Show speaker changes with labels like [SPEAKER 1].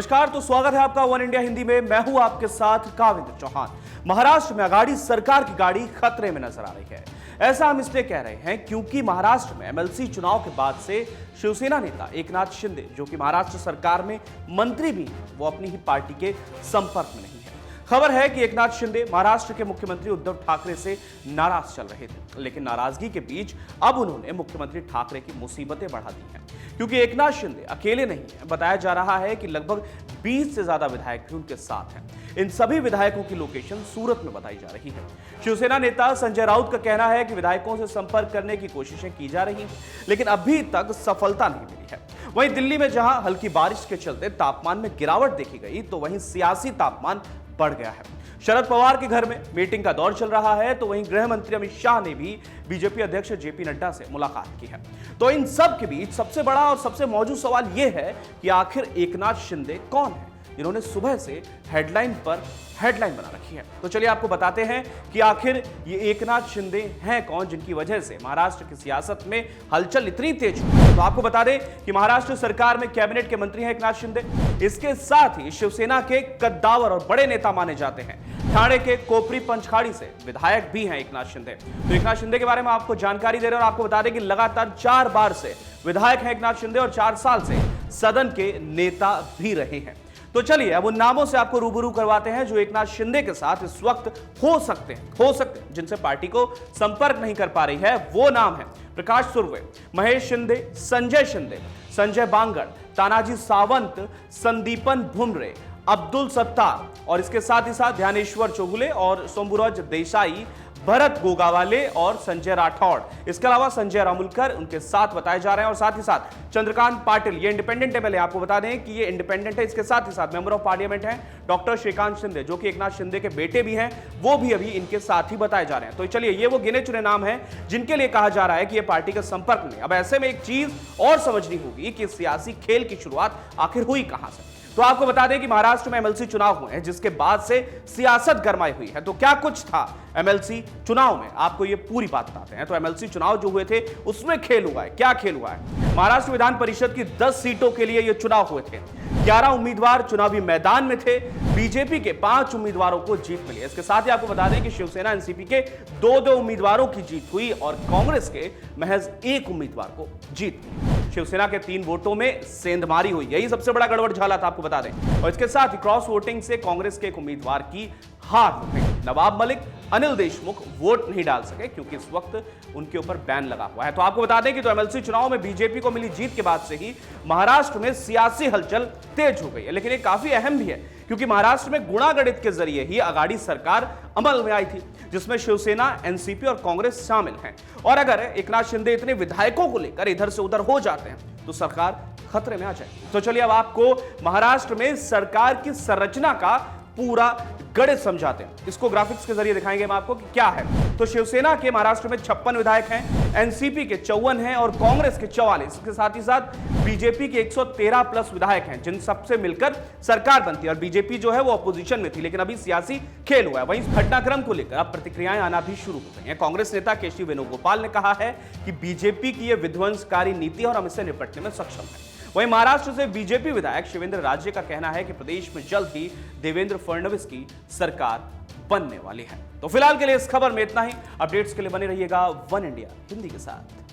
[SPEAKER 1] नमस्कार, तो स्वागत है आपका वन इंडिया हिंदी में। मैं हूं आपके साथ काविंद्र चौहान। महाराष्ट्र में अघाड़ी सरकार की गाड़ी खतरे में नजर आ रही है। ऐसा हम इसलिए कह रहे हैं क्योंकि महाराष्ट्र में एमएलसी चुनाव के बाद से शिवसेना नेता एकनाथ शिंदे, जो कि महाराष्ट्र सरकार में मंत्री भी हैं, वो अपनी ही पार्टी के संपर्क में नहीं है। खबर है कि एकनाथ शिंदे महाराष्ट्र के मुख्यमंत्री उद्धव ठाकरे से नाराज चल रहे थे, लेकिन नाराजगी के बीच अब उन्होंने मुख्यमंत्री ठाकरे की मुसीबतें बढ़ा दी हैं, क्योंकि एकनाथ शिंदे अकेले नहीं हैं। बताया जा रहा है कि लगभग 20 से ज्यादा विधायक भी उनके साथ हैं। इन सभी विधायकों की लोकेशन सूरत में बताई जा रही है। शिवसेना नेता संजय राउत का कहना है कि विधायकों से संपर्क करने की कोशिशें की जा रही हैं, लेकिन अभी तक सफलता नहीं मिली है। वहीं दिल्ली में जहां हल्की बारिश के चलते तापमान में गिरावट देखी गई, तो वहीं सियासी तापमान बढ़ गया है। शरद पवार के घर में मीटिंग का दौर चल रहा है, तो वहीं गृह मंत्री अमित शाह ने भी बीजेपी अध्यक्ष जेपी नड्डा से मुलाकात की है। तो इन सब के बीच सबसे बड़ा और सबसे मौजूद सवाल यह है कि आखिर एकनाथ शिंदे कौन है जिन्होंने सुबह से हेडलाइन पर हेडलाइन बना रखी है। तो चलिए आपको बताते हैं कि आखिर ये एकनाथ शिंदे हैं कौन, जिनकी वजह से महाराष्ट्र की सियासत में हलचल इतनी तेज हुई। तो आपको बता दें कि महाराष्ट्र सरकार में कैबिनेट के मंत्री हैं एकनाथ शिंदे। इसके साथ ही शिवसेना के कद्दावर और बड़े नेता माने जाते हैं। ठाणे के कोपरी पंचखाड़ी से विधायक भी हैं एकनाथ शिंदे। तो एकनाथ शिंदे के बारे में आपको जानकारी दे रहे हैं और आपको बता दें कि लगातार 4 बार से विधायक हैं एकनाथ शिंदे और 4 साल से सदन के नेता भी रहे हैं। तो चलिए अब उन नामों से आपको रूबरू करवाते हैं जो एकनाथ शिंदे के साथ इस वक्त हो सकते हैं, जिनसे पार्टी को संपर्क नहीं कर पा रही है। वो नाम है प्रकाश सुर्वे, महेश शिंदे, संजय शिंदे, संजय बांगड़, तानाजी सावंत, संदीपन भुमरे, अब्दुल सत्तार और इसके साथ ही साथ ध्यानेश्वर चौगुले और सोमबुराज देसाई, भरत गोगावाले और संजय राठौड़। इसके अलावा संजय रामुलकर उनके साथ बताए जा रहे हैं और साथ ही साथ चंद्रकांत पाटिल, ये इंडिपेंडेंट है। पहले आपको बता दें कि ये इंडिपेंडेंट है। इसके साथ ही साथ मेंबर ऑफ पार्लियामेंट हैं डॉक्टर श्रीकांत शिंदे, जो कि एकनाथ शिंदे के बेटे भी हैं, वो भी अभी इनके साथ ही बताए जा रहे हैं। तो चलिए ये वो गिने चुने नाम हैं जिनके लिए कहा जा रहा है कि ये पार्टी का संपर्क में। अब ऐसे में एक चीज और समझनी होगी कि सियासी खेल की शुरुआत आखिर हुई कहां से। तो आपको बता दें कि महाराष्ट्र में एमएलसी चुनाव हुए हैं, जिसके बाद से सियासत गरमाई हुई है। तो क्या कुछ था एमएलसी चुनाव में, आपको ये पूरी बात बताते हैं। तो एमएलसी चुनाव जो हुए थे उसमें खेल हुआ है। क्या खेल हुआ है? महाराष्ट्र विधान परिषद की 10 सीटों के लिए ये चुनाव हुए थे। 11 उम्मीदवार चुनावी मैदान में थे। बीजेपी के 5 उम्मीदवारों को जीत मिली। इसके साथ ही आपको बता दें कि शिवसेना एनसीपी के 2-2 उम्मीदवारों की जीत हुई और कांग्रेस के महज 1 उम्मीदवार को जीत मिली। शिवसेना के 3 वोटों में सेंधमारी हुई, यही सबसे बड़ा गड़बड़ था, आपको बता दें। और इसके साथ ही क्रॉस वोटिंग से कांग्रेस के एक उम्मीदवार की हार हो गई। नवाब मलिक, अनिल देशमुख वोट नहीं डाल सके क्योंकि इस वक्त उनके ऊपर बैन लगा हुआ है। तो आपको बता दें कि तो एमएलसी चुनाव में बीजेपी को मिली जीत के बाद से ही महाराष्ट्र में सियासी हलचल तेज हो गई है। लेकिन ये काफी अहम भी है क्योंकि महाराष्ट्र में गुणागणित के जरिए ही अघाड़ी सरकार अमल में आई थी, जिसमें शिवसेना, एनसीपी और कांग्रेस शामिल हैं। और अगर एकनाथ शिंदे इतने विधायकों को लेकर इधर से उधर हो जाते हैं तो सरकार खतरे में आ जाएगी। तो चलिए अब आपको महाराष्ट्र में सरकार की संरचना का पूरा गणित समझाते हैं। इसको ग्राफिक्स के जरिए दिखाएंगे हम आपको कि क्या है। तो शिवसेना के महाराष्ट्र में 56 विधायक हैं, एनसीपी के 54 हैं और कांग्रेस के 44। इसके साथ ही साथ बीजेपी के 113 प्लस विधायक हैं, जिन सबसे मिलकर सरकार बनती है। और बीजेपी जो है वो अपोजिशन में थी, लेकिन अभी सियासी खेल हुआ है। वहीं घटनाक्रम को लेकर अब प्रतिक्रियाएं आना भी शुरू हो गई हैं। कांग्रेस नेता केशरी वेणुगोपाल ने कहा है कि बीजेपी की यह विध्वंसकारी नीति और हम इससे निपटने में सक्षम हैं। वहीं महाराष्ट्र से बीजेपी विधायक शिवेंद्र राजे का कहना है कि प्रदेश में जल्द ही देवेंद्र फडणवीस की सरकार बनने वाली है। तो फिलहाल के लिए इस खबर में इतना ही। अपडेट्स के लिए बने रहिएगा वन इंडिया हिंदी के साथ।